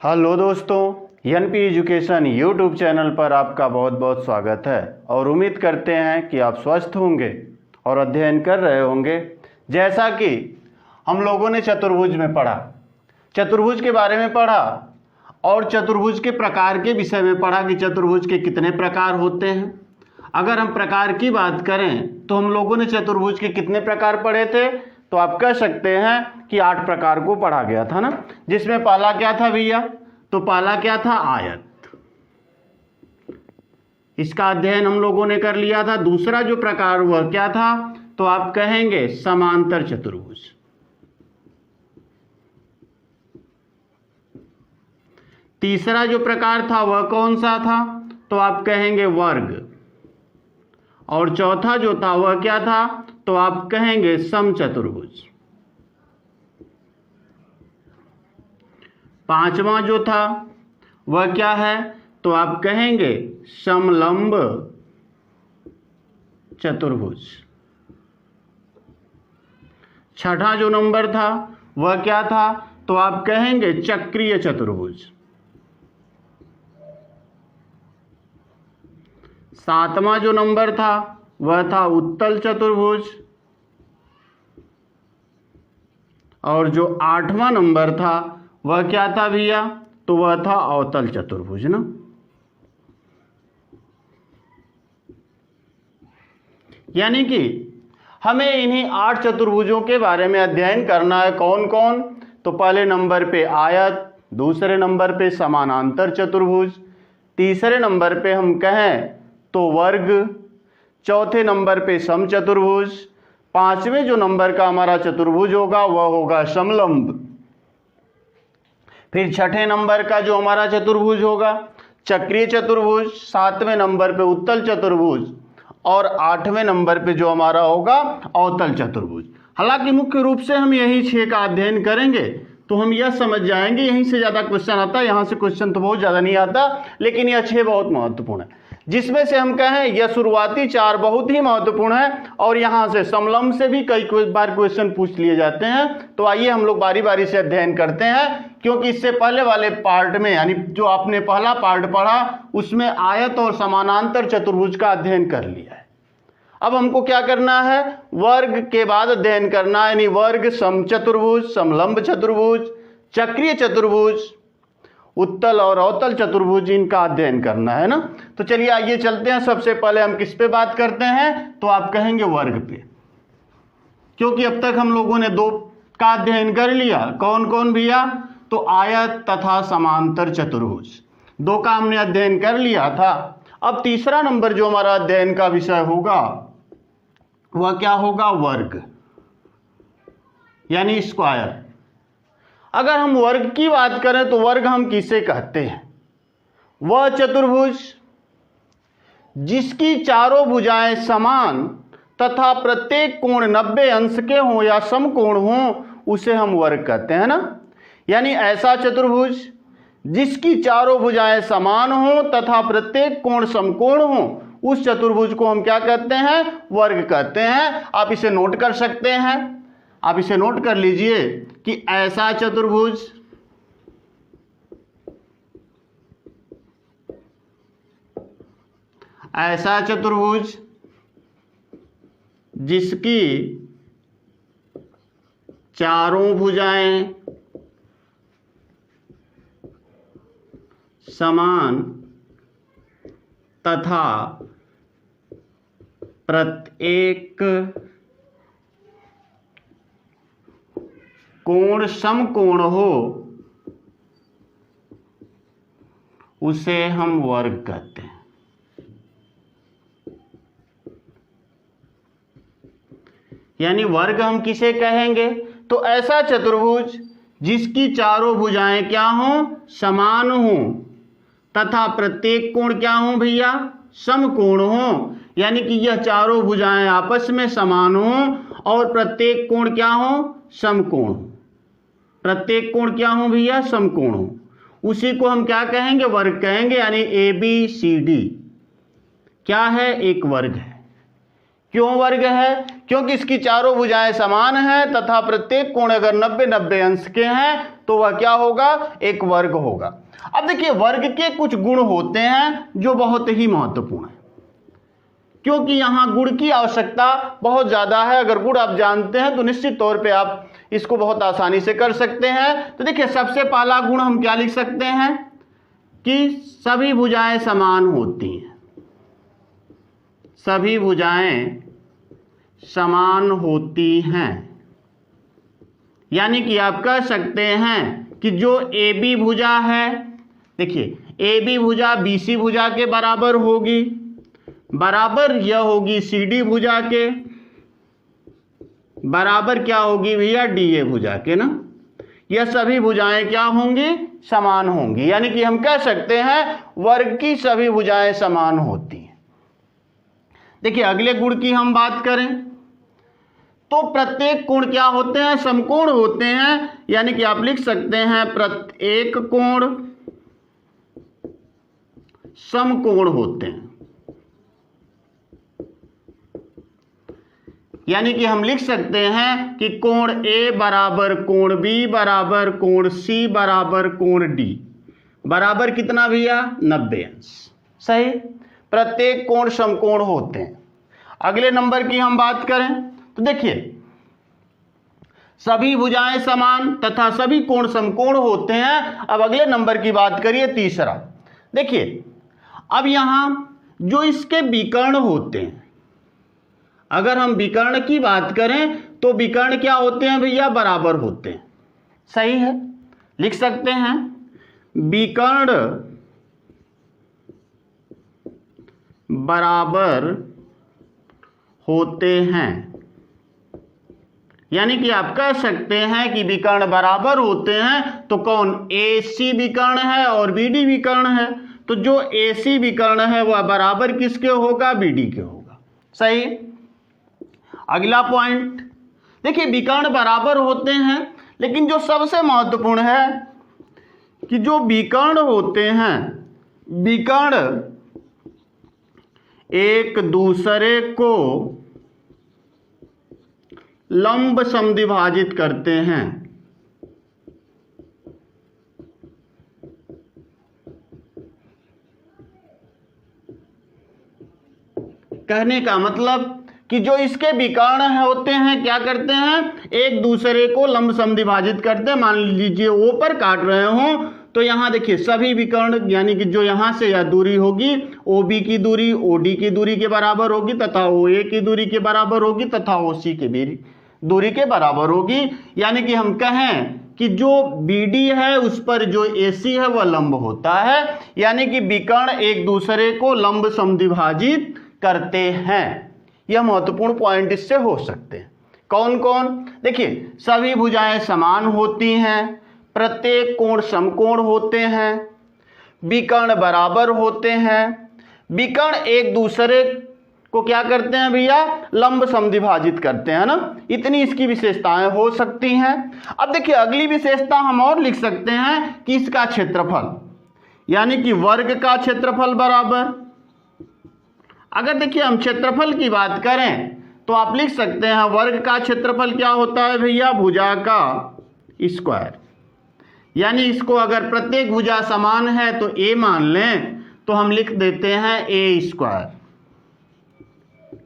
Hello दोस्तों, NP education YouTube channel पर आपका बहुत बहुत स्वागत है और उम्मीद करते हैं कि आप स्वस्थ होंगे और अध्ययन कर रहे होंगे। जैसा कि हम लोगों ने चतुर्भुज में पढ़ा, चतुर्भुज के बारे में पढ़ा और चतुर्भुज के प्रकार के विषय में पढ़ा कि चतुर्भुज के कितने प्रकार होते हैं। अगर हम प्रकार की बात करें तो हम लोगों ने चतुर्भुज के कितने प्रकार पढ़े थे, तो आप कह सकते हैं कि 8 प्रकार को पढ़ा गया था ना। जिसमें पहला क्या था भैया, तो पहला क्या था, आयत। इसका अध्ययन हम लोगों ने कर लिया था। दूसरा जो प्रकार वह क्या था, तो आप कहेंगे समांतर चतुर्भुज। तीसरा जो प्रकार था वह कौन सा था, तो आप कहेंगे वर्ग। और चौथा जो था वह क्या था, तो आप कहेंगे समचतुर्भुज। पांचवा जो था वह क्या है, तो आप कहेंगे समलंब चतुर्भुज। छठा जो नंबर था वह क्या था, तो आप कहेंगे चक्रीय चतुर्भुज। सातवां जो नंबर था वह था उत्तल चतुर्भुज। और जो 8वां नंबर था वह क्या था भैया, तो वह था अवतल चतुर्भुज ना। यानी कि हमें इन्हीं 8 चतुर्भुजों के बारे में अध्ययन करना है। कौन कौन, तो पहले नंबर पे आयत, दूसरे नंबर पे समानांतर चतुर्भुज, तीसरे नंबर पे हम कहें तो वर्ग, चौथे नंबर पे समचतुर्भुज, पांचवें जो नंबर का हमारा चतुर्भुज होगा वह होगा समलंब। फिर छठे नंबर का जो हमारा चतुर्भुज होगा चक्रीय चतुर्भुज, सातवें नंबर पे उत्तल चतुर्भुज और 8वें नंबर पे जो हमारा होगा अवतल चतुर्भुज। हालांकि मुख्य रूप से हम यही 6 का अध्ययन करेंगे तो हम यह समझ जाएंगे। यहीं से ज़्यादा क्वेश्चन आता है, यहाँ से क्वेश्चन तो बहुत ज़्यादा नहीं आता, लेकिन यह 6 बहुत महत्वपूर्ण है। जिसमें से हम कहें यह शुरुआती 4 बहुत ही महत्वपूर्ण है और यहाँ से समलंब से भी कई बार क्वेश्चन पूछ लिए जाते हैं। तो आइए हम लोग बारी बारी से अध्ययन करते हैं, क्योंकि इससे पहले वाले पार्ट में यानी जो आपने पहला पार्ट पढ़ा उसमें आयत और समानांतर चतुर्भुज का अध्ययन कर लिया है। अब हमको क्या करना है, वर्ग के बाद अध्ययन करना है, यानी वर्ग, समचतुर्भुज, समलंब चतुर्भुज, चक्रीय चतुर्भुज, उत्तल और अवतल चतुर्भुज, इनका अध्ययन करना है ना। तो चलिए आइए चलते हैं। सबसे पहले हम किस पे बात करते हैं, तो आप कहेंगे वर्ग पे, क्योंकि अब तक हम लोगों ने 2 का अध्ययन कर लिया। कौन कौन भैया, तो आयत तथा समांतर चतुर्भुज, 2 का हमने अध्ययन कर लिया था। अब तीसरा नंबर जो हमारा अध्ययन का विषय होगा वह क्या होगा, वर्ग यानी स्क्वायर। अगर हम वर्ग की बात करें तो वर्ग हम किसे कहते हैं, वह चतुर्भुज जिसकी चारों भुजाएं समान तथा प्रत्येक कोण 90 अंश के हों या समकोण हों उसे हम वर्ग कहते हैं ना। यानी ऐसा चतुर्भुज जिसकी चारों भुजाएं समान हों तथा प्रत्येक कोण समकोण हों, उस चतुर्भुज को हम क्या कहते हैं, वर्ग कहते हैं। आप इसे नोट कर सकते हैं, आप इसे नोट कर लीजिए कि ऐसा चतुर्भुज जिसकी चारों भुजाएं समान तथा प्रत्येक कोण समकोण हो उसे हम वर्ग कहते हैं। यानी वर्ग हम किसे कहेंगे, तो ऐसा चतुर्भुज जिसकी चारों भुजाएं क्या हों, समान हों तथा प्रत्येक कोण क्या हों भैया, समकोण हों। यानी कि यह चारों भुजाएं आपस में समान हों और प्रत्येक कोण क्या हों, समकोण। प्रत्येक कोण क्या हों भैया, समकोण हों, उसी को हम क्या कहेंगे, वर्ग कहेंगे। यानी ABCD क्या है, एक वर्ग है। क्यों वर्ग है? क्योंकि इसकी चारों भुजाएं समान हैं तथा प्रत्येक कोण अगर 90-90 अंश के हैं तो वह क्या होगा? एक वर्ग होगा। अब देखिए वर्ग के कुछ गुण होते हैं जो बहुत ही महत्वपूर्ण है, क्योंकि यहां गुण की आवश्यकता बहुत ज्यादा है। अगर गुण आप जानते हैं तो निश्चित तौर पे आप इसको बहुत आसानी से कर सकते हैं। तो देखिए सबसे पहला गुण हम क्या लिख सकते हैं कि सभी भुजाएं समान होती हैं, सभी भुजाएं समान होती हैं। यानी कि आप कह सकते हैं कि जो ए बी भुजा है, देखिए ए बी भुजा बी सी भुजा के बराबर होगी, बराबर यह होगी सी डी भुजा के, बराबर क्या होगी भैया? डी ए भुजा के ना। यह सभी भुजाएं क्या होंगी? समान होंगी। यानी कि हम कह सकते हैं वर्ग की सभी भुजाएं समान होती हैं। देखिए अगले गुण की हम बात करें तो प्रत्येक कोण क्या होते हैं? समकोण होते हैं। यानी कि आप लिख सकते हैं प्रत्येक कोण समकोण होते हैं। यानी कि हम लिख सकते हैं कि कोण ए बराबर कोण बी बराबर कोण सी बराबर कोण डी बराबर कितना भैया? 90 अंश। सही, प्रत्येक कोण समकोण होते हैं। अगले नंबर की हम बात करें तो देखिए सभी भुजाएं समान तथा सभी कोण समकोण होते हैं। अब अगले नंबर की बात करिए तीसरा। देखिए अब यहां जो इसके विकर्ण होते हैं, अगर हम विकर्ण की बात करें तो विकर्ण क्या होते हैं भैया? बराबर होते हैं। सही है, लिख सकते हैं विकर्ण बराबर होते हैं। यानी कि आप कह सकते हैं कि विकर्ण बराबर होते हैं। तो कौन? ए सी विकर्ण है और बी डी विकर्ण है, तो जो ए सी विकर्ण है वह बराबर किसके होगा? बी डी के होगा। सही। अगला पॉइंट देखिए विकर्ण बराबर होते हैं, लेकिन जो सबसे महत्वपूर्ण है कि जो विकर्ण होते हैं, विकर्ण एक दूसरे को लंब समद्विभाजित करते हैं। कहने का मतलब कि जो इसके विकर्ण होते हैं क्या करते हैं? एक दूसरे को लंब समद्विभाजित करते हैं। मान लीजिए ओ पर काट रहे हो तो यहाँ देखिए सभी विकर्ण, यानी कि जो यहाँ से यह दूरी होगी ओ बी की दूरी ओ डी की दूरी के बराबर होगी तथा ओ ए की दूरी के बराबर होगी तथा ओ सी की दूरी के बराबर होगी। यानी कि हम कहें कि जो बी डी है उस पर जो ए सी है वह लंब होता है। यानी कि विकर्ण एक दूसरे को लंब समद्विभाजित करते हैं। यह महत्वपूर्ण पॉइंट इससे हो सकते हैं। कौन कौन? देखिए सभी भुजाएं समान होती हैं, प्रत्येक कोण समकोण होते हैं, विकर्ण बराबर होते हैं, विकर्ण एक दूसरे को क्या करते हैं भैया? लंब समद्विभाजित करते हैं ना। इतनी इसकी विशेषताएं हो सकती हैं। अब देखिए अगली विशेषता हम और लिख सकते हैं कि इसका क्षेत्रफल, यानी कि वर्ग का क्षेत्रफल बराबर, अगर देखिए हम क्षेत्रफल की बात करें तो आप लिख सकते हैं वर्ग का क्षेत्रफल क्या होता है भैया? भुजा का स्क्वायर। यानी इसको अगर प्रत्येक भुजा समान है तो ए मान लें तो हम लिख देते हैं ए स्क्वायर।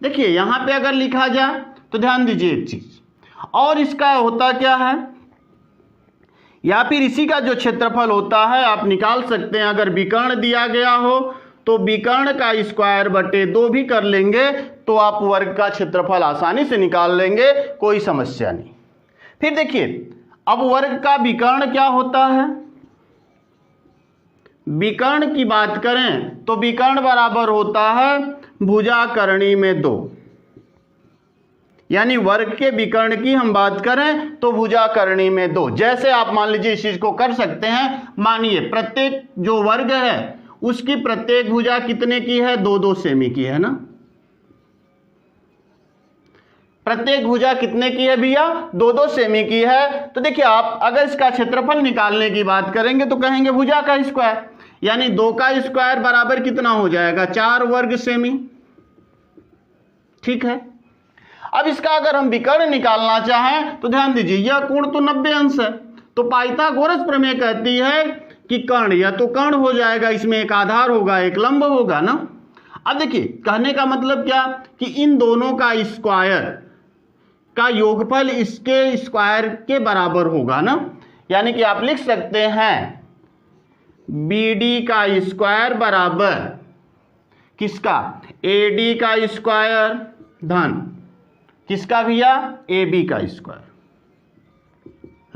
देखिए यहां पे अगर लिखा जाए तो ध्यान दीजिए एक चीज और, इसका होता क्या है या फिर इसी का जो क्षेत्रफल होता है आप निकाल सकते हैं। अगर विकर्ण दिया गया हो तो विकर्ण का स्क्वायर बटे 2 भी कर लेंगे तो आप वर्ग का क्षेत्रफल आसानी से निकाल लेंगे, कोई समस्या नहीं। फिर देखिए अब वर्ग का विकर्ण क्या होता है? विकर्ण की बात करें तो विकर्ण बराबर होता है भुजा करणी में 2। यानी वर्ग के विकर्ण की हम बात करें तो भुजा करणी में 2। जैसे आप मान लीजिए इस चीज को कर सकते हैं, मानिए प्रत्येक जो वर्ग है उसकी प्रत्येक भुजा कितने की है? 2-2 सेमी की है ना। प्रत्येक भुजा कितने की है भैया? 2-2 सेमी की है। तो देखिए आप अगर इसका क्षेत्रफल निकालने की बात करेंगे तो कहेंगे भुजा का स्क्वायर, यानी 2 का स्क्वायर बराबर कितना हो जाएगा? 4 वर्ग सेमी। ठीक है, अब इसका अगर हम विकर्ण निकालना चाहें तो ध्यान दीजिए, यह कोण तो 90 अंश है, तो पाइथागोरस प्रमेय कहती है कि कर्ण या तो कर्ण हो जाएगा, इसमें एक आधार होगा एक लंब होगा ना। अब देखिए कहने का मतलब क्या कि इन दोनों का स्क्वायर का योगफल इसके स्क्वायर के बराबर होगा ना, यानी कि आप लिख सकते हैं BD का स्क्वायर बराबर किसका, AD का स्क्वायर धन किसका भैया, AB का स्क्वायर।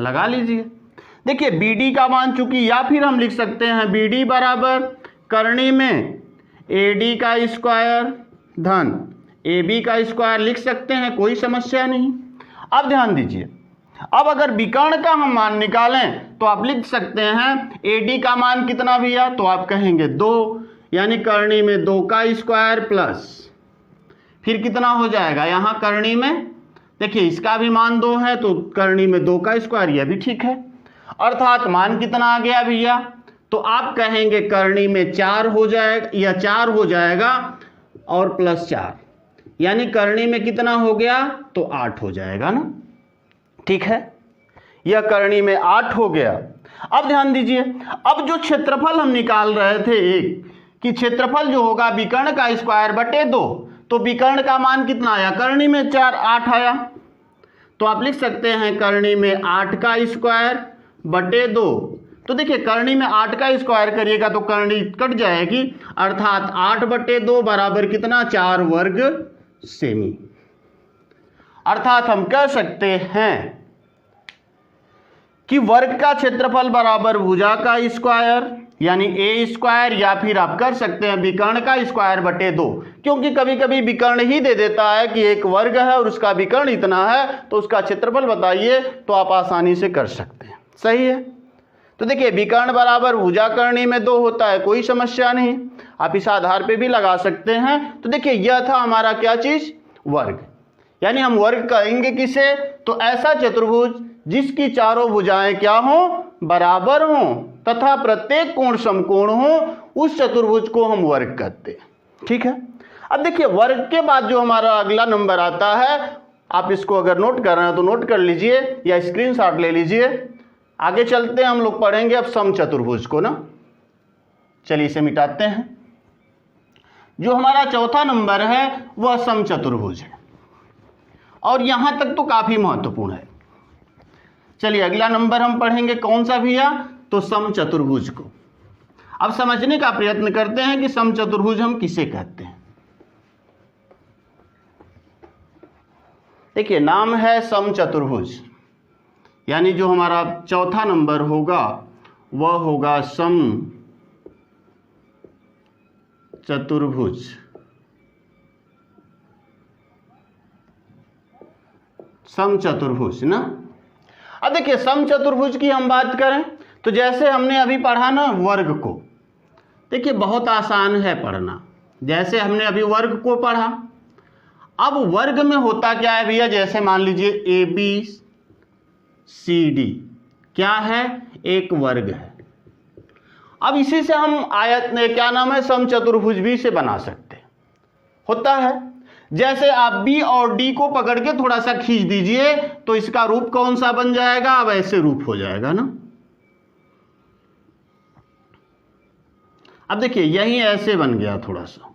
लगा लीजिए, देखिए BD का मान चूंकि, या फिर हम लिख सकते हैं BD बराबर करनी में AD का स्क्वायर धन AB का स्क्वायर लिख सकते हैं, कोई समस्या नहीं। अब ध्यान दीजिए, अब अगर विकर्ण का हम मान निकालें तो आप लिख सकते हैं AD का मान कितना भैया, तो आप कहेंगे 2, यानी करनी में 2 का स्क्वायर प्लस फिर कितना हो जाएगा, यहाँ करनी में देखिए इसका भी मान 2 है तो करनी में 2 का स्क्वायर, यह भी ठीक है, अर्थात मान कितना आ गया भैया, तो आप कहेंगे करनी में 4 हो जाएगा, या 4 हो जाएगा और प्लस 4, यानी करनी में कितना हो गया, तो 8 हो जाएगा ना, ठीक है, यह करनी में 8 हो गया। अब ध्यान दीजिए, अब जो क्षेत्रफल हम निकाल रहे थे एक कि क्षेत्रफल जो होगा विकर्ण का स्क्वायर बटे 2, तो विकर्ण का मान कितना आया, करनी में 4 8 आया, तो आप लिख सकते हैं करनी में 8 का स्क्वायर बटे 2। तो देखिए करनी में 8 का स्क्वायर करिएगा तो करनी कट जाएगी, अर्थात 8 बटे 2 बराबर कितना, 4 वर्ग सेमी। अर्थात हम कह सकते हैं कि वर्ग का क्षेत्रफल बराबर भुजा का स्क्वायर यानी A स्क्वायर, या फिर आप कर सकते हैं विकर्ण का स्क्वायर बटे 2, क्योंकि कभी कभी विकर्ण ही दे देता है कि एक वर्ग है और उसका विकर्ण इतना है तो उसका क्षेत्रफल बताइए, तो आप आसानी से कर सकते हैं, सही है। तो देखिए विकर्ण बराबर भुजा करनी में 2 होता है, कोई समस्या नहीं, आप इस आधार पे भी लगा सकते हैं। तो देखिए यह था हमारा क्या चीज, वर्ग, यानी हम वर्ग कहेंगे किसे, तो ऐसा चतुर्भुज जिसकी चारों भुजाएं क्या हो, बराबर हो तथा प्रत्येक कोण समकोण हो, उस चतुर्भुज को हम वर्ग कहते हैं, ठीक है। अब देखिए वर्ग के बाद जो हमारा अगला नंबर आता है, आप इसको अगर नोट कर रहे हैं तो नोट कर लीजिए या स्क्रीनशॉट ले लीजिए। आगे चलते हैं, हम लोग पढ़ेंगे अब समचतुर्भुज को ना। चलिए इसे मिटाते हैं। जो हमारा चौथा नंबर है वह समचतुर्भुज है और यहां तक तो काफी महत्वपूर्ण है। चलिए अगला नंबर हम पढ़ेंगे कौन सा भैया, तो समचतुर्भुज को। अब समझने का प्रयत्न करते हैं कि समचतुर्भुज हम किसे कहते हैं। देखिए नाम है समचतुर्भुज, यानी जो हमारा चौथा नंबर होगा वह होगा समचतुर्भुज। समचतुर्भुज ना। अब देखिए समचतुर्भुज की हम बात करें तो जैसे हमने अभी पढ़ा ना वर्ग को, देखिए बहुत आसान है पढ़ना। जैसे हमने अभी वर्ग को पढ़ा, अब वर्ग में होता क्या है भैया, जैसे मान लीजिए ABCD क्या है, एक वर्ग है। अब इसी से हम आयत में क्या नाम है, समचतुर्भुज भी से बना सकते होता है। जैसे आप B और D को पकड़ के थोड़ा सा खींच दीजिए तो इसका रूप कौन सा बन जाएगा, अब ऐसे रूप हो जाएगा ना। अब देखिए यही ऐसे बन गया थोड़ा सा,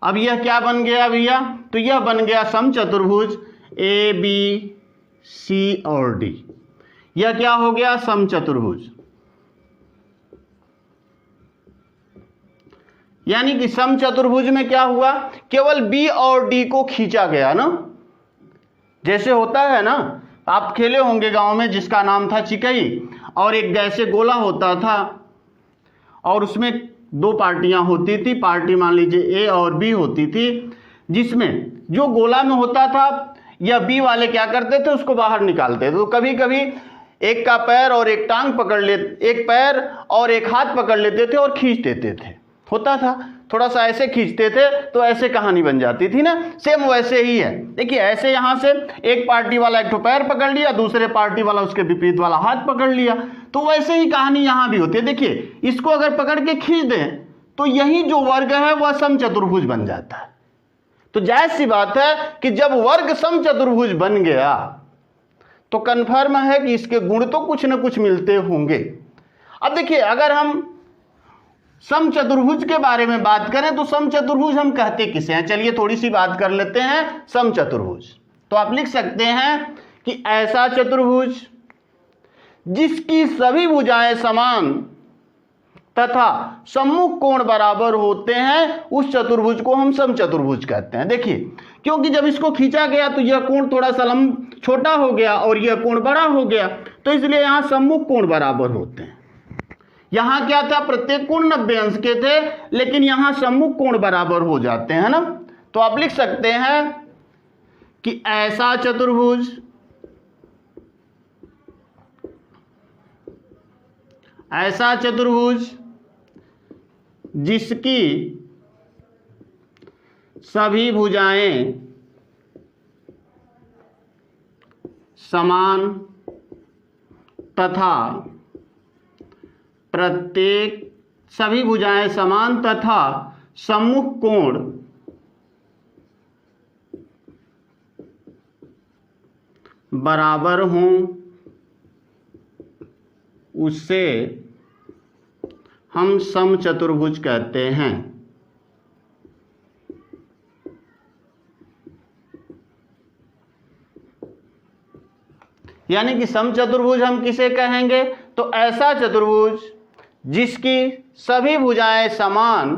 अब यह क्या बन गया भैया, तो यह बन गया समचतुर्भुज ABC और D। यह क्या हो गया, समचतुर्भुज। यानी कि समचतुर्भुज में क्या हुआ, केवल B और D को खींचा गया ना। जैसे होता है ना, आप खेले होंगे गांव में जिसका नाम था चिकई, और एक जैसे गोला होता था और उसमें 2 पार्टियां होती थी, पार्टी मान लीजिए A और B होती थी, जिसमें जो गोला में होता था या B वाले क्या करते थे, उसको बाहर निकालते थे। तो कभी कभी एक का पैर और एक टांग पकड़ ले, एक पैर और एक हाथ पकड़ लेते थे और खींच देते थे। होता था थोड़ा सा ऐसे खींचते थे तो ऐसे कहानी बन जाती थी ना। सेम वैसे ही है, देखिए ऐसे यहाँ से एक पार्टी वाला एक पैर पकड़ लिया, दूसरे पार्टी वाला उसके विपरीत वाला हाथ पकड़ लिया, तो वैसे ही कहानी यहाँ भी होती है। देखिए इसको अगर पकड़ के खींच दें तो यही जो वर्ग है वह समचतुर्भुज बन जाता है। तो जायज सी बात है कि जब वर्ग समचतुर्भुज बन गया तो कन्फर्म है कि इसके गुण तो कुछ न कुछ मिलते होंगे। अब देखिए, अगर हम समचतुर्भुज के बारे में बात करें तो समचतुर्भुज हम कहते किसे हैं, चलिए थोड़ी सी बात कर लेते हैं समचतुर्भुज। तो आप लिख सकते हैं कि ऐसा चतुर्भुज जिसकी सभी भुजाएं समान तथा सम्मुख कोण बराबर होते हैं, उस चतुर्भुज को हम समचतुर्भुज कहते हैं। देखिए, क्योंकि जब इसको खींचा गया तो यह कोण थोड़ा सा छोटा हो गया और यह कोण बड़ा हो गया, तो इसलिए यहां सम्मुख कोण बराबर होते हैं। यहां क्या था, प्रत्येक कोण 90 अंश के थे, लेकिन यहां सम्मुख कोण बराबर हो जाते हैं ना। तो आप लिख सकते हैं कि ऐसा चतुर्भुज जिसकी सभी भुजाएं समान तथा सभी भुजाएं समान तथा सम्मुख कोण बराबर हों, उससे हम समचतुर्भुज कहते हैं। यानी कि समचतुर्भुज हम किसे कहेंगे, तो ऐसा चतुर्भुज जिसकी सभी भुजाएं समान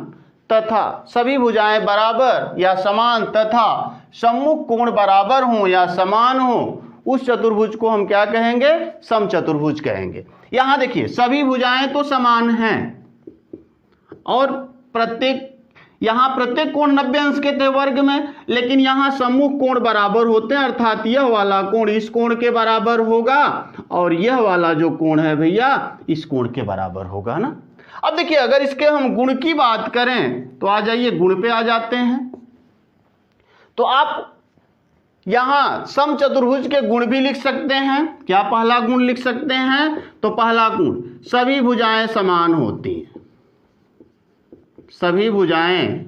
तथा सभी भुजाएं बराबर या समान तथा सम्मुख कोण बराबर हों या समान हो, उस चतुर्भुज को हम क्या कहेंगे, समचतुर्भुज कहेंगे। यहां देखिए, सभी भुजाएं तो समान हैं और प्रत्येक कोण 90 अंश के थे वर्ग में, लेकिन यहां सम्मुख कोण बराबर होते हैं, अर्थात यह वाला कोण इस कोण के बराबर होगा और यह वाला जो कोण है भैया इस कोण के बराबर होगा ना। अब देखिए, अगर इसके हम गुण की बात करें तो आ जाइए गुण पे आ जाते हैं। तो आप यहां समचतुर्भुज के गुण भी लिख सकते हैं। क्या पहला गुण लिख सकते हैं, तो पहला गुण सभी भुजाएं समान होती हैं, सभी भुजाएं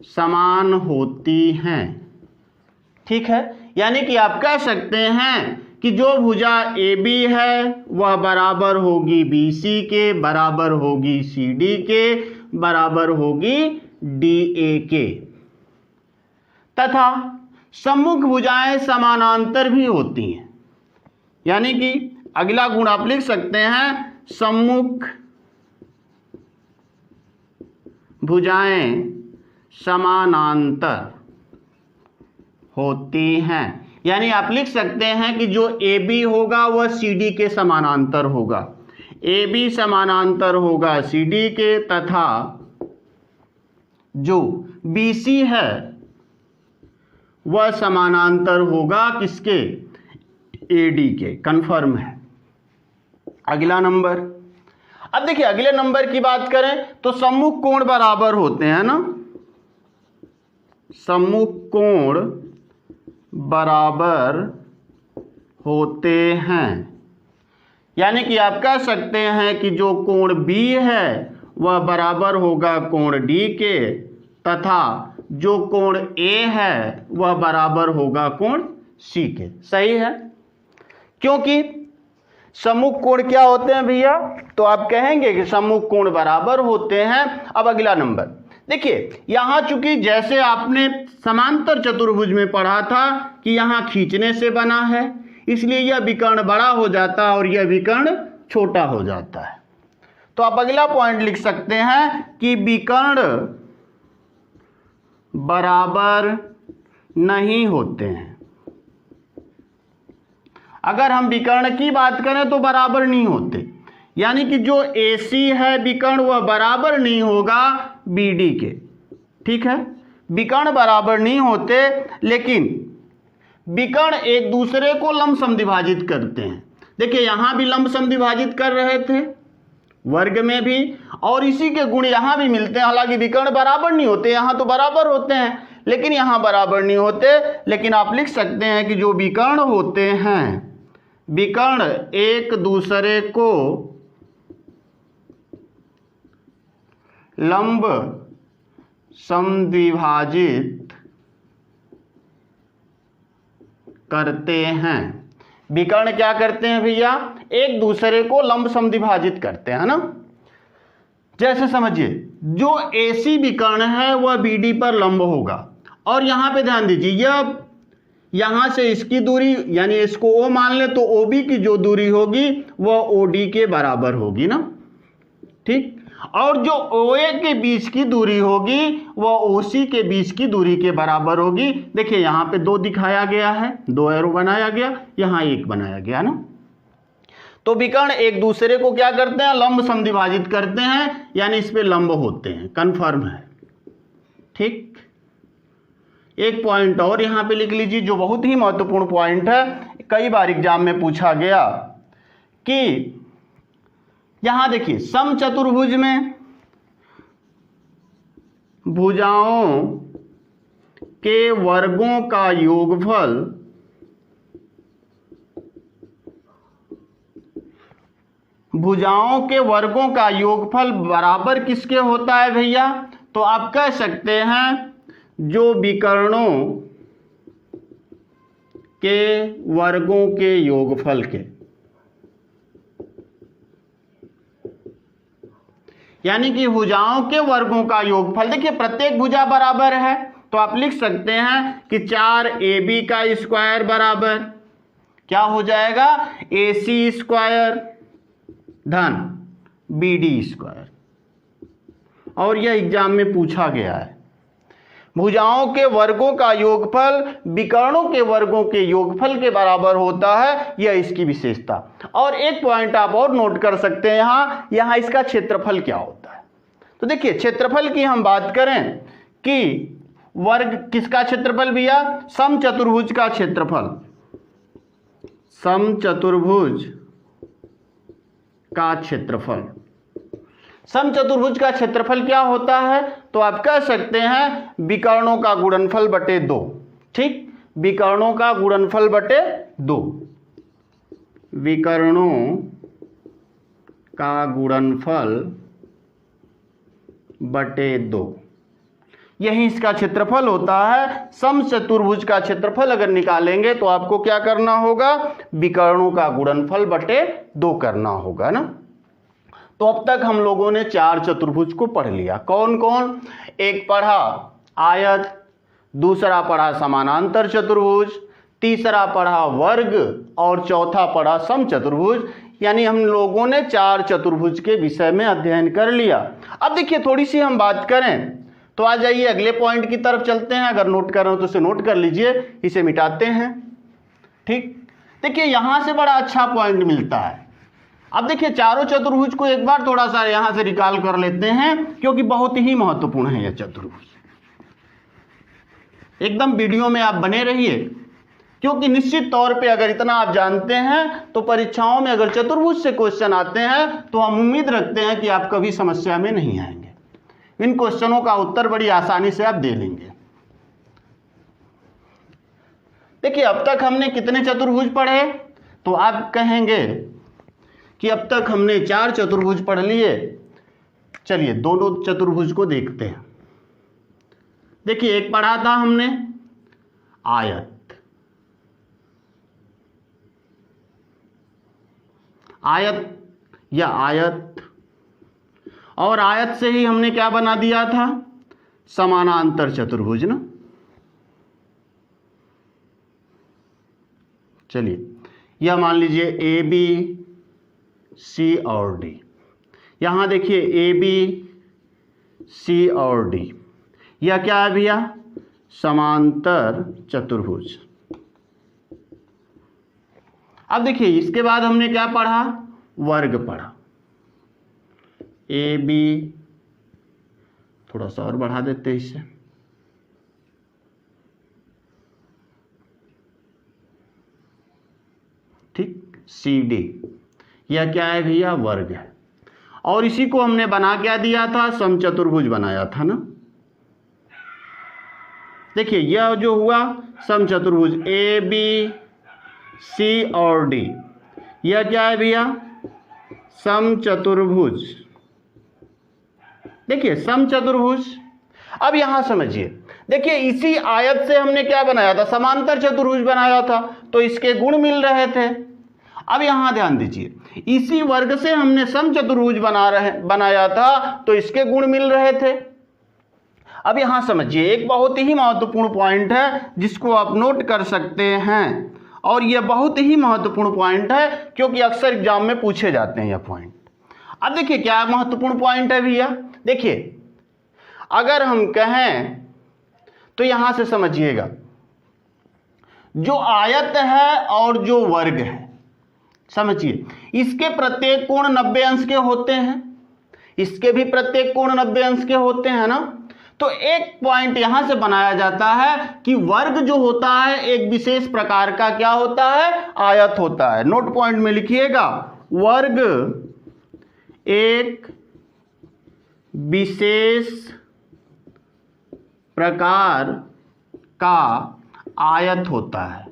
समान होती हैं। ठीक है, यानी कि आप कह सकते हैं कि जो भुजा AB है वह बराबर होगी BC के, बराबर होगी CD के, बराबर होगी DA के, तथा सम्मुख भुजाएं समानांतर भी होती हैं। यानी कि अगला गुण आप लिख सकते हैं, सम्मुख भुजाएं समानांतर होती हैं। यानी आप लिख सकते हैं कि जो AB होगा वह CD के समानांतर होगा, AB समानांतर होगा CD के, तथा जो BC है वह समानांतर होगा किसके, AD के। कंफर्म है। अगला नंबर, अब देखिए अगले नंबर की बात करें तो सम्मुख कोण बराबर होते हैं ना, सम्मुख कोण बराबर होते हैं। यानी कि आप कह सकते हैं कि जो कोण B है वह बराबर होगा कोण D के, तथा जो कोण A है वह बराबर होगा कोण C के। सही है, क्योंकि सम्मुख कोण क्या होते हैं भैया, तो आप कहेंगे कि सम्मुख कोण बराबर होते हैं। अब अगला नंबर देखिए, यहां चूंकि जैसे आपने समांतर चतुर्भुज में पढ़ा था कि यहां खींचने से बना है, इसलिए यह विकर्ण बड़ा हो जाता है और यह विकर्ण छोटा हो जाता है। तो आप अगला पॉइंट लिख सकते हैं कि विकर्ण बराबर नहीं होते हैं। अगर हम विकर्ण की बात करें तो बराबर नहीं होते, यानी कि जो AC है विकर्ण वह बराबर नहीं होगा BD के। ठीक है, विकर्ण बराबर नहीं होते, लेकिन विकर्ण एक दूसरे को लंब समद्विभाजित करते हैं। देखिए यहां भी लंब समद्विभाजित कर रहे थे वर्ग में भी, और इसी के गुण यहां भी मिलते हैं। हालांकि विकर्ण बराबर नहीं होते, यहां तो बराबर होते हैं लेकिन यहां बराबर नहीं होते। लेकिन आप लिख सकते हैं कि जो विकर्ण होते हैं, विकर्ण एक दूसरे को लंब समद्विभाजित करते हैं। विकर्ण क्या करते हैं भैया, एक दूसरे को लंब समद्विभाजित करते हैं ना। जैसे समझिए, जो AC विकर्ण है वह BD पर लंब होगा, और यहां पे ध्यान दीजिए, यह यहां से इसकी दूरी यानी इसको O मान ले तो OB की जो दूरी होगी वह OD के बराबर होगी ना, ठीक। और जो OA के बीच की दूरी होगी वह OC के बीच की दूरी के बराबर होगी। देखिए यहां पे 2 दिखाया गया है, 2 एरो बनाया गया, यहां 1 बनाया गया ना। तो विकर्ण एक दूसरे को क्या करते हैं, लंब समद्विभाजित करते हैं, यानी इस पे लंब होते हैं, कंफर्म है, ठीक। एक पॉइंट और यहां पे लिख लीजिए जो बहुत ही महत्वपूर्ण पॉइंट है, कई बार एग्जाम में पूछा गया कि यहां देखिए समचतुर्भुज में भुजाओं के वर्गों का योगफल बराबर किसके होता है भैया, तो आप कह सकते हैं जो विकर्णों के वर्गों के योगफल के, यानी कि भुजाओं के वर्गों का योगफल। देखिए प्रत्येक भुजा बराबर है तो आप लिख सकते हैं कि 4AB का स्क्वायर बराबर क्या हो जाएगा, AC स्क्वायर धन BD स्क्वायर। और यह एग्जाम में पूछा गया है, भुजाओं के वर्गों का योगफल विकर्णों के वर्गों के योगफल के बराबर होता है, यह इसकी विशेषता। और एक पॉइंट आप और नोट कर सकते हैं, यहां इसका क्षेत्रफल क्या होता है। तो देखिए क्षेत्रफल की हम बात करें कि वर्ग किसका क्षेत्रफल भैया, समचतुर्भुज का क्षेत्रफल, समचतुर्भुज का क्षेत्रफल। समचतुर्भुज का क्षेत्रफल क्या होता है, तो आप कह सकते हैं विकर्णों का गुणनफल बटे 2, ठीक। विकर्णों का गुणनफल बटे 2, विकर्णों का गुणनफल बटे 2, यही इसका क्षेत्रफल होता है। समचतुर्भुज का क्षेत्रफल अगर निकालेंगे तो आपको क्या करना होगा, विकर्णों का गुणनफल बटे 2 करना होगा ना। तो अब तक हम लोगों ने 4 चतुर्भुज को पढ़ लिया। कौन कौन, एक पढ़ा आयत, दूसरा पढ़ा समानांतर चतुर्भुज, तीसरा पढ़ा वर्ग और चौथा पढ़ा समचतुर्भुज। यानी हम लोगों ने 4 चतुर्भुज के विषय में अध्ययन कर लिया। अब देखिए थोड़ी सी हम बात करें तो आ जाइए अगले पॉइंट की तरफ चलते हैं। अगर नोट कर रहे हो तो इसे नोट कर लीजिए, इसे मिटाते हैं, ठीक। देखिए यहां से बड़ा अच्छा पॉइंट मिलता है। अब देखिए चारों चतुर्भुज को एक बार थोड़ा सा यहां से रिकॉल कर लेते हैं, क्योंकि बहुत ही महत्वपूर्ण है यह चतुर्भुज। एकदम वीडियो में आप बने रहिए, क्योंकि निश्चित तौर पे अगर इतना आप जानते हैं तो परीक्षाओं में अगर चतुर्भुज से क्वेश्चन आते हैं तो हम उम्मीद रखते हैं कि आप कभी समस्या में नहीं आएंगे। इन क्वेश्चनों का उत्तर बड़ी आसानी से आप दे लेंगे। देखिए अब तक हमने कितने चतुर्भुज पढ़े, तो आप कहेंगे कि अब तक हमने 4 चतुर्भुज पढ़ लिए। चलिए दोनों चतुर्भुज को देखते हैं। देखिए एक पढ़ा था हमने आयत, या आयत, और आयत से ही हमने क्या बना दिया था, समानांतर चतुर्भुज ना। चलिए यह मान लीजिए AB, C और D। यहां देखिए AB, C और D, यह क्या है भैया, समांतर चतुर्भुज। अब देखिए इसके बाद हमने क्या पढ़ा, वर्ग पढ़ा। AB, थोड़ा सा और बढ़ा देते हैं इसे, ठीक। CD, यह क्या है भैया, वर्ग है। और इसी को हमने बना क्या दिया था, समचतुर्भुज बनाया था ना। देखिए यह जो हुआ समचतुर्भुज AB, C और D, यह क्या है भैया, समचतुर्भुज। देखिए समचतुर्भुज। अब यहां समझिए, देखिए इसी आयत से हमने क्या बनाया था, समांतर चतुर्भुज बनाया था, तो इसके गुण मिल रहे थे। अब यहां ध्यान दीजिए, इसी वर्ग से हमने समचतुर्भुज बनाया था, तो इसके गुण मिल रहे थे। अब यहां समझिए, एक बहुत ही महत्वपूर्ण पॉइंट है जिसको आप नोट कर सकते हैं, और यह बहुत ही महत्वपूर्ण पॉइंट है क्योंकि अक्सर एग्जाम में पूछे जाते हैं यह पॉइंट। अब देखिए क्या महत्वपूर्ण पॉइंट है भैया, देखिए अगर हम कहें तो यहां से समझिएगा, जो आयत है और जो वर्ग है, समझिए इसके प्रत्येक कोण 90 अंश के होते हैं, इसके भी प्रत्येक कोण 90 अंश के होते हैं ना। तो एक पॉइंट यहां से बनाया जाता है कि वर्ग जो होता है एक विशेष प्रकार का क्या होता है, आयत होता है। नोट पॉइंट में लिखिएगा, वर्ग एक विशेष प्रकार का आयत होता है।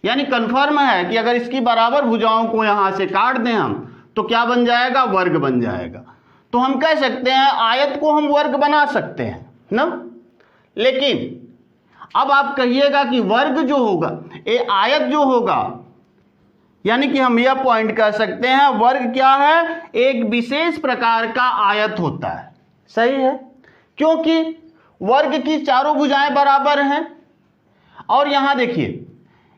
यानी कंफर्म है कि अगर इसकी बराबर भुजाओं को यहां से काट दें हम, तो क्या बन जाएगा, वर्ग बन जाएगा। तो हम कह सकते हैं आयत को हम वर्ग बना सकते हैं ना। लेकिन अब आप कहिएगा कि वर्ग जो होगा, ये आयत जो होगा, यानी कि हम यह पॉइंट कह सकते हैं वर्ग क्या है, एक विशेष प्रकार का आयत होता है। सही है, क्योंकि वर्ग की चारों भुजाएं बराबर हैं। और यहां देखिए,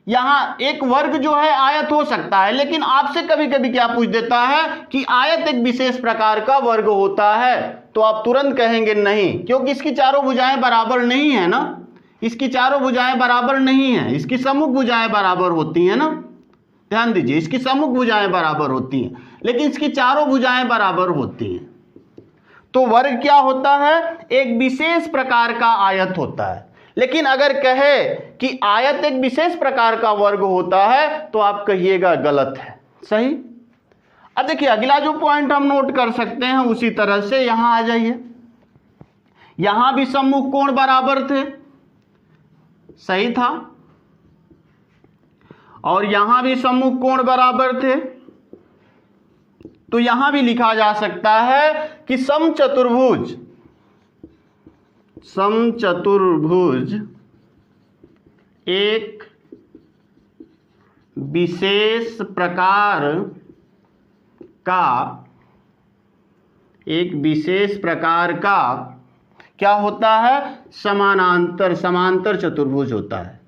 यहां एक वर्ग जो है आयत हो सकता है, लेकिन आपसे कभी कभी क्या पूछ देता है कि आयत एक विशेष प्रकार का वर्ग होता है, तो आप तुरंत कहेंगे नहीं, क्योंकि इसकी चारों भुजाएं बराबर नहीं है ना, इसकी चारों भुजाएं बराबर नहीं है, इसकी सम्मुख भुजाएं बराबर होती हैं ना। ध्यान दीजिए, इसकी सम्मुख भुजाएं बराबर होती हैं, लेकिन इसकी चारों भुजाएं बराबर होती हैं। तो वर्ग क्या होता है, एक विशेष प्रकार का आयत होता है। लेकिन अगर कहे कि आयत एक विशेष प्रकार का वर्ग होता है, तो आप कहिएगा गलत है। सही। अब देखिए अगला जो पॉइंट हम नोट कर सकते हैं, उसी तरह से यहां आ जाइए, यहां भी सम्मुख कोण बराबर थे, सही था, और यहां भी सम्मुख कोण बराबर थे। तो यहां भी लिखा जा सकता है कि समचतुर्भुज एक विशेष प्रकार का क्या होता है, समांतर चतुर्भुज होता है।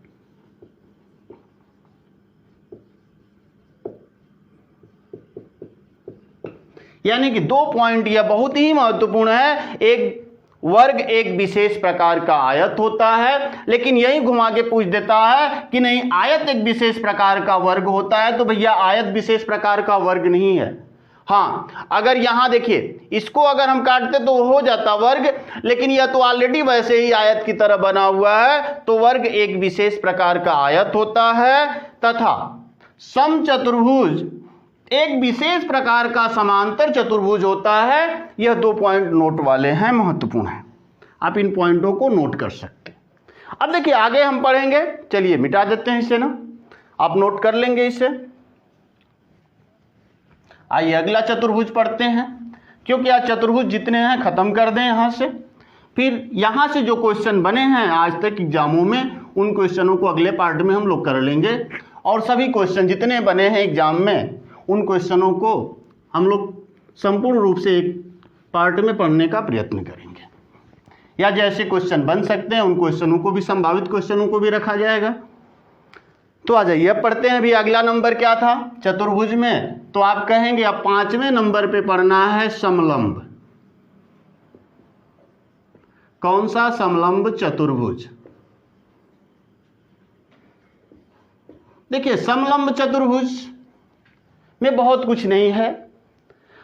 यानी कि दो पॉइंट यह बहुत ही महत्वपूर्ण है, एक वर्ग एक विशेष प्रकार का आयत होता है, लेकिन यही घुमा के पूछ देता है कि नहीं आयत एक विशेष प्रकार का वर्ग होता है, तो भैया आयत विशेष प्रकार का वर्ग नहीं है। हाँ, अगर यहां देखिए इसको अगर हम काटते तो हो जाता वर्ग, लेकिन यह तो ऑलरेडी वैसे ही आयत की तरह बना हुआ है, तो वर्ग एक विशेष प्रकार का आयत होता है, तथा समचतुर्भुज एक विशेष प्रकार का समांतर चतुर्भुज होता है। यह दो पॉइंट नोट वाले हैं, महत्वपूर्ण है, आप इन पॉइंटों को नोट कर सकते हैं। अब देखिए आगे हम पढ़ेंगे, चलिए मिटा देते हैं इसे ना, आप नोट कर लेंगे इसे। आइए अगला चतुर्भुज पढ़ते हैं, क्योंकि आज चतुर्भुज जितने हैं खत्म कर दें यहां से, फिर यहां से जो क्वेश्चन बने हैं आज तक एग्जामों में, उन क्वेश्चनों को अगले पार्ट में हम लोग कर लेंगे, और सभी क्वेश्चन जितने बने हैं एग्जाम में उन क्वेश्चनों को हम लोग संपूर्ण रूप से एक पार्ट में पढ़ने का प्रयत्न करेंगे, या जैसे क्वेश्चन बन सकते हैं उन क्वेश्चनों को भी, संभावित क्वेश्चनों को भी रखा जाएगा। तो आ जाइए अब पढ़ते हैं। अभी अगला नंबर क्या था चतुर्भुज में, तो आप कहेंगे अब 5वें नंबर पे पढ़ना है समलंब। कौन सा, समलंब चतुर्भुज। देखिए समलंब चतुर्भुज में बहुत कुछ नहीं है।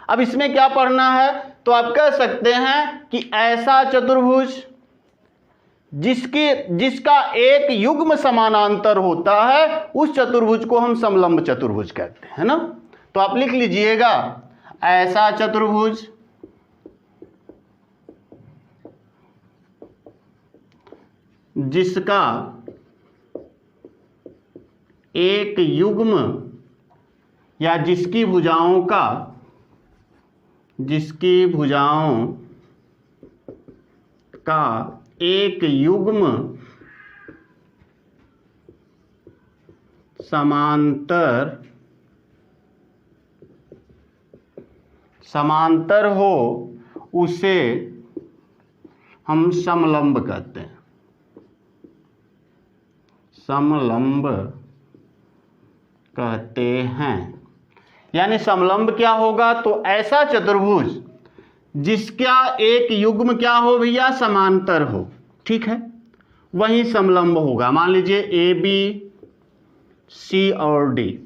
अब इसमें क्या पढ़ना है, तो आप कह सकते हैं कि ऐसा चतुर्भुज जिसका एक युग्म समानांतर होता है, उस चतुर्भुज को हम समलंब चतुर्भुज कहते हैं ना। तो आप लिख लीजिएगा, ऐसा चतुर्भुज जिसका एक युग्म या जिसकी भुजाओं का एक युग्म समांतर हो उसे हम समलंब कहते हैं। समलंब कहते हैं। यानी समलंब क्या होगा? तो ऐसा चतुर्भुज जिसका एक युग्म क्या हो भैया? समांतर हो। ठीक है, वही समलंब होगा। मान लीजिए ए बी सी और डी।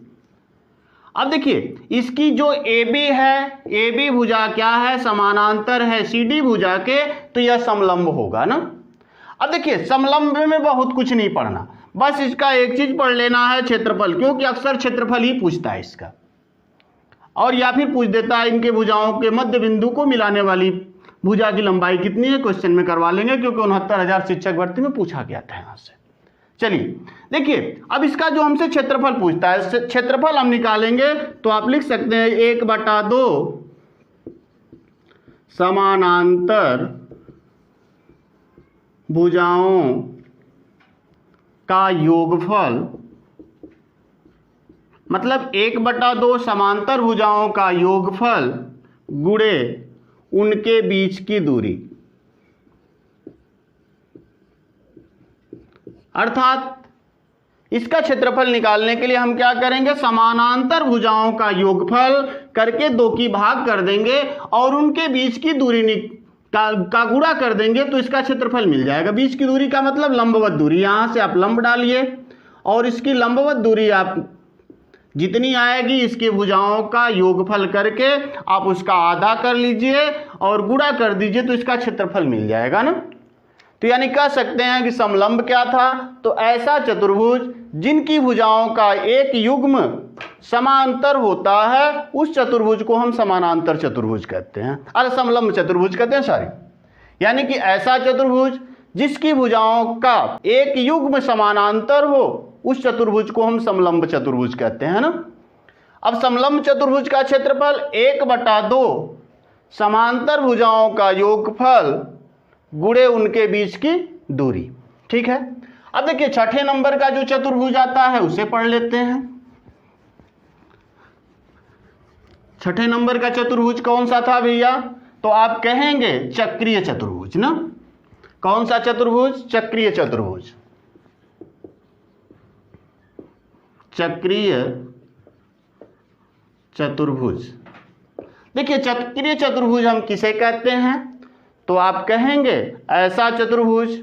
अब देखिए इसकी जो ए बी है, ए बी भुजा क्या है? समानांतर है सी डी भुजा के, तो यह समलंब होगा ना। अब देखिए समलंब में बहुत कुछ नहीं पढ़ना, बस इसका एक चीज पढ़ लेना है, क्षेत्रफल, क्योंकि अक्सर क्षेत्रफल ही पूछता है इसका, और या फिर पूछ देता है इनके भुजाओं के मध्य बिंदु को मिलाने वाली भुजा की लंबाई कितनी है, क्वेश्चन में करवा लेंगे, क्योंकि 69,000 शिक्षक भर्ती में पूछा गया था यहां से। चलिए देखिए अब इसका जो हमसे क्षेत्रफल पूछता है, क्षेत्रफल हम निकालेंगे तो आप लिख सकते हैं 1/2 समानांतर भुजाओं का योगफल, मतलब 1/2 समांतर भुजाओं का योगफल गुणे उनके बीच की दूरी। अर्थात इसका क्षेत्रफल निकालने के लिए हम क्या करेंगे? समानांतर भुजाओं का योगफल करके 2 की भाग कर देंगे और उनके बीच की दूरी का गुणा कर देंगे, तो इसका क्षेत्रफल मिल जाएगा। बीच की दूरी का मतलब लंबवत दूरी। यहां से आप लंब डालिए और इसकी लंबवत दूरी आप जितनी आएगी इसकी भुजाओं का योगफल करके आप उसका आधा कर लीजिए और गुणा कर दीजिए, तो इसका क्षेत्रफल मिल जाएगा ना। तो यानी कह सकते हैं कि समलंब क्या था? तो ऐसा चतुर्भुज जिनकी भुजाओं का एक युग्म समांतर होता है, उस चतुर्भुज को हम समानांतर चतुर्भुज कहते हैं, अरे समलंब चतुर्भुज कहते हैं, सॉरी। यानी कि ऐसा चतुर्भुज जिसकी भुजाओं का एक युग्म समानांतर हो, उस चतुर्भुज को हम समलंब चतुर्भुज कहते हैं ना। अब समलंब चतुर्भुज का क्षेत्रफल 1/2 समांतर भुजाओं का योगफल गुणे उनके बीच की दूरी। ठीक है, अब देखिए छठे नंबर का जो चतुर्भुज आता है उसे पढ़ लेते हैं। छठे नंबर का चतुर्भुज कौन सा था भैया? तो आप कहेंगे चक्रीय चतुर्भुज ना। कौन सा चतुर्भुज? चक्रीय चतुर्भुज। चक्रीय चतुर्भुज। देखिए चक्रीय चतुर्भुज हम किसे कहते हैं? तो आप कहेंगे ऐसा चतुर्भुज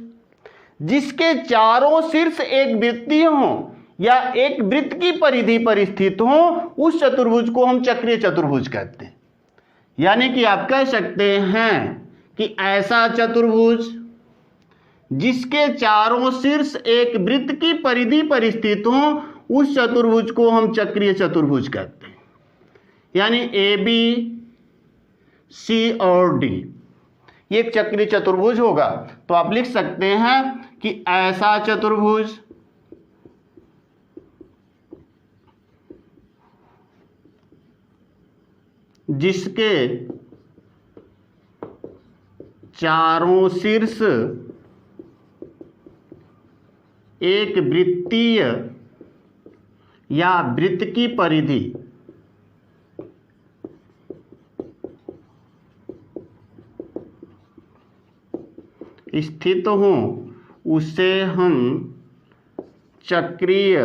जिसके चारों शीर्ष एक वृत्तीय हो या एक वृत्त की परिधि पर स्थित हो, उस चतुर्भुज को हम चक्रीय चतुर्भुज कहते हैं। यानी कि आप कह सकते हैं कि ऐसा चतुर्भुज जिसके चारों शीर्ष एक वृत्त की परिधि पर स्थित हो, उस चतुर्भुज को हम चक्रीय चतुर्भुज कहते हैं। यानी ए बी सी और डी ये एक चक्रीय चतुर्भुज होगा। तो आप लिख सकते हैं कि ऐसा चतुर्भुज जिसके चारों शीर्ष एक वृत्तीय या वृत्त की परिधि स्थित हो, उसे हम चक्रीय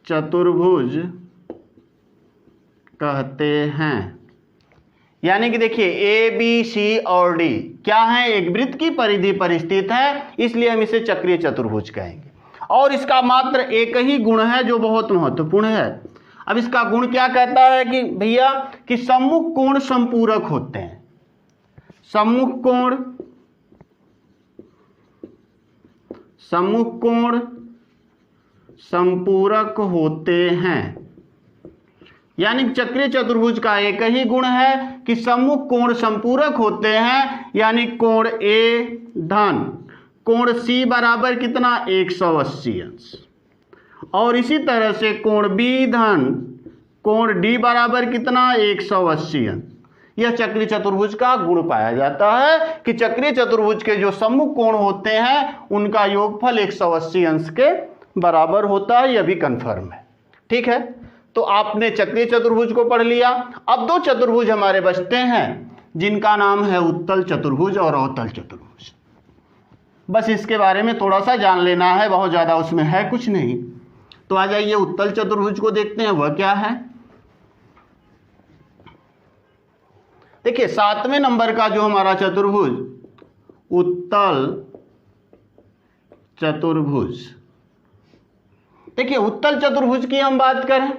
चतुर्भुज कहते हैं। यानी कि देखिए ए बी सी और डी क्या है? एक वृत्त की परिधि पर स्थित है, इसलिए हम इसे चक्रीय चतुर्भुज कहेंगे। और इसका मात्र एक ही गुण है जो बहुत महत्वपूर्ण है। अब इसका गुण क्या कहता है कि भैया कि सम्मुख कोण संपूरक होते हैं। सम्मुख कोण संपूरक होते हैं। यानी चक्रीय चतुर्भुज का एक ही गुण है कि सम्मुख कोण संपूरक होते हैं। यानी कोण ए धन कोण सी बराबर कितना? 180 अंश, और इसी तरह से कोण बी धन कोण डी बराबर कितना? 180 अंश। यह चक्रीय चतुर्भुज का गुण पाया जाता है कि चक्रीय चतुर्भुज के जो सम्मुख कोण होते हैं उनका योगफल 180 अंश के बराबर होता है। यह भी कन्फर्म है। ठीक है, तो आपने चक्रीय चतुर्भुज को पढ़ लिया। अब दो चतुर्भुज हमारे बचते हैं जिनका नाम है उत्तल चतुर्भुज और अवतल चतुर्भुज। बस इसके बारे में थोड़ा सा जान लेना है, बहुत ज़्यादा उसमें है कुछ नहीं। तो आ जाइए उत्तल चतुर्भुज को देखते हैं, वह क्या है। देखिए 7वें नंबर का जो हमारा चतुर्भुज उत्तल चतुर्भुज, देखिए उत्तल चतुर्भुज की हम बात करें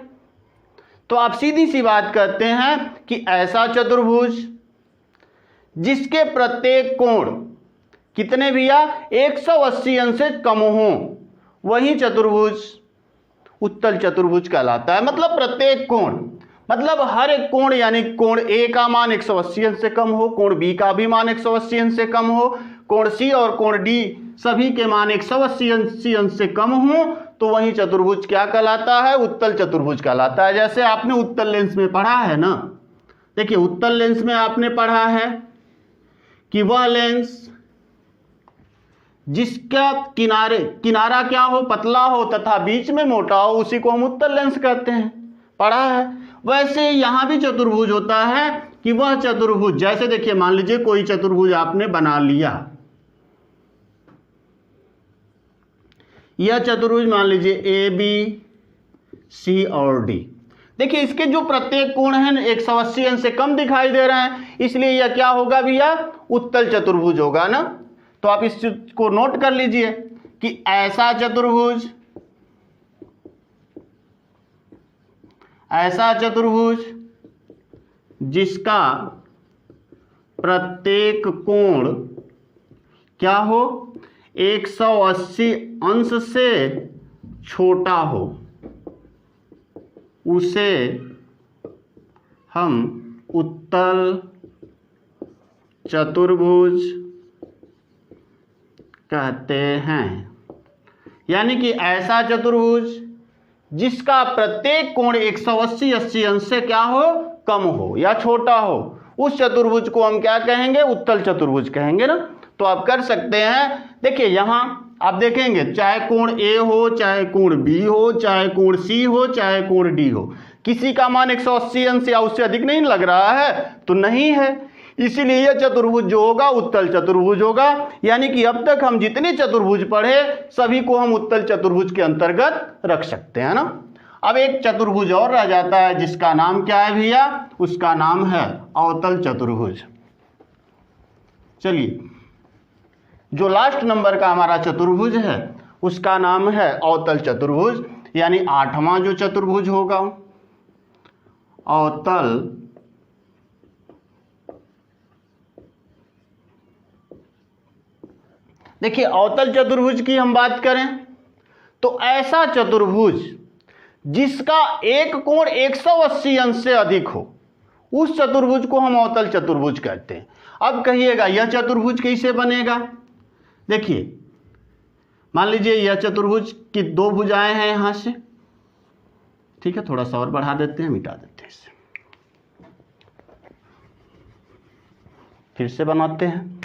तो आप सीधी सी बात करते हैं कि ऐसा चतुर्भुज जिसके प्रत्येक कोण कितने भैया 180 अंश से कम हो, वही चतुर्भुज उत्तल चतुर्भुज कहलाता है। मतलब प्रत्येक कोण, मतलब हर एक कोण, यानी कोण ए का मान 180 अंश से कम हो, कोण बी का भी मान 180 अंश से कम हो, कोण सी और कोण डी सभी के मान 180 अंश से कम हो, तो वही चतुर्भुज क्या कहलाता है, उत्तल चतुर्भुज कहलाता है। जैसे आपने उत्तल लेंस में पढ़ा है ना, देखिए उत्तल लेंस में आपने पढ़ा है कि वह लेंस जिसका किनारा क्या हो, पतला हो तथा बीच में मोटा हो, उसी को हम उत्तल लेंस कहते हैं, पढ़ा है। वैसे यहां भी चतुर्भुज होता है कि वह चतुर्भुज, जैसे देखिए मान लीजिए कोई चतुर्भुज आपने बना लिया, यह चतुर्भुज मान लीजिए ए बी सी और डी। देखिए इसके जो प्रत्येक कोण हैं 180 अंश से कम दिखाई दे रहे हैं, इसलिए यह क्या होगा भैया, उत्तल चतुर्भुज होगा ना। तो आप इस चीज को नोट कर लीजिए कि ऐसा चतुर्भुज जिसका प्रत्येक कोण क्या हो, 180 अंश से छोटा हो, उसे हम उत्तल चतुर्भुज कहते हैं। यानी कि ऐसा चतुर्भुज जिसका प्रत्येक कोण 180 अंश से क्या हो, कम हो या छोटा हो, उस चतुर्भुज को हम क्या कहेंगे, उत्तल चतुर्भुज कहेंगे ना। तो आप कर सकते हैं। देखिए यहां आप देखेंगे चाहे कोण ए हो, चाहे कोण बी हो, चाहे कोण सी हो, चाहे कोण डी हो, किसी का मान 180 अंश या उससे अधिक नहीं लग रहा है, तो नहीं है। इसीलिए यह चतुर्भुज जो होगा उत्तल चतुर्भुज होगा। यानी कि अब तक हम जितने चतुर्भुज पढ़े सभी को हम उत्तल चतुर्भुज के अंतर्गत रख सकते हैं ना। अब एक चतुर्भुज और रह जाता है जिसका नाम क्या है भैया, उसका नाम है अवतल चतुर्भुज। चलिए जो लास्ट नंबर का हमारा चतुर्भुज है उसका नाम है अवतल चतुर्भुज, यानी 8वां जो चतुर्भुज होगा अवतल देखिए अवतल चतुर्भुज की हम बात करें तो ऐसा चतुर्भुज जिसका एक कोण 180 अंश से अधिक हो, उस चतुर्भुज को हम अवतल चतुर्भुज कहते हैं। अब कहिएगा यह चतुर्भुज कैसे बनेगा। देखिए मान लीजिए यह चतुर्भुज की दो भुजाएं हैं यहां से, ठीक है, थोड़ा सा और बढ़ा देते हैं, मिटा देते हैं इसे, फिर से बनाते हैं।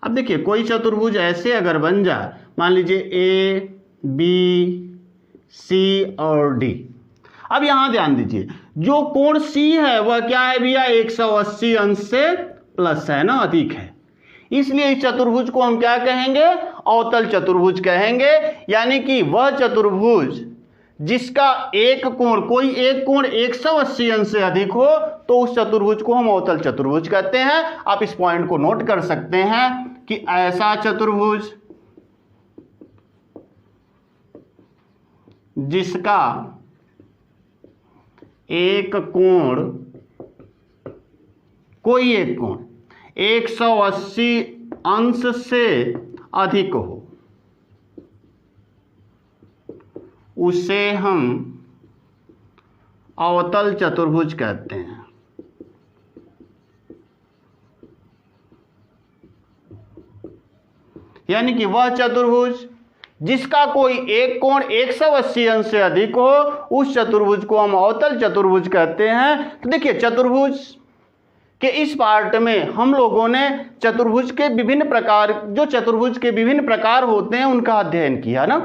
अब देखिए कोई चतुर्भुज ऐसे अगर बन जाए, मान लीजिए ए बी सी और डी। अब यहां ध्यान दीजिए जो कोण सी है वह क्या है भैया, 180 अंश से प्लस है ना, अधिक है। इसलिए इस चतुर्भुज को हम क्या कहेंगे, अवतल चतुर्भुज कहेंगे। यानी कि वह चतुर्भुज जिसका एक कोण, कोई एक कोण 180 अंश से अधिक हो, तो उस चतुर्भुज को हम अवतल चतुर्भुज कहते हैं। आप इस पॉइंट को नोट कर सकते हैं कि ऐसा चतुर्भुज जिसका एक कोण, कोई एक कोण 180 अंश से अधिक हो, उसे हम अवतल चतुर्भुज कहते हैं। यानी कि वह चतुर्भुज जिसका कोई एक कोण 180 अंश से अधिक हो उस चतुर्भुज को हम अवतल चतुर्भुज कहते हैं। तो देखिए चतुर्भुज के इस पार्ट में हम लोगों ने चतुर्भुज के विभिन्न प्रकार होते हैं उनका अध्ययन किया ना।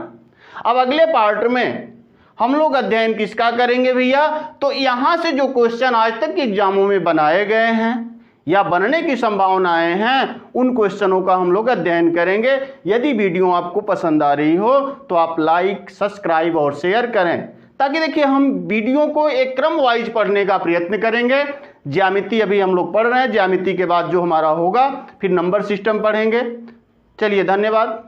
अब अगले पार्ट में हम लोग अध्ययन किसका करेंगे भैया, तो यहां से जो क्वेश्चन आज तक के एग्जामों में बनाए गए हैं या बनने की संभावनाएं हैं उन क्वेश्चनों का हम लोग अध्ययन करेंगे। यदि वीडियो आपको पसंद आ रही हो तो आप लाइक, सब्सक्राइब और शेयर करें, ताकि देखिए हम वीडियो को एक क्रम वाइज पढ़ने का प्रयत्न करेंगे। ज्यामिति अभी हम लोग पढ़ रहे हैं, ज्यामिति के बाद जो हमारा होगा फिर नंबर सिस्टम पढ़ेंगे। चलिए धन्यवाद।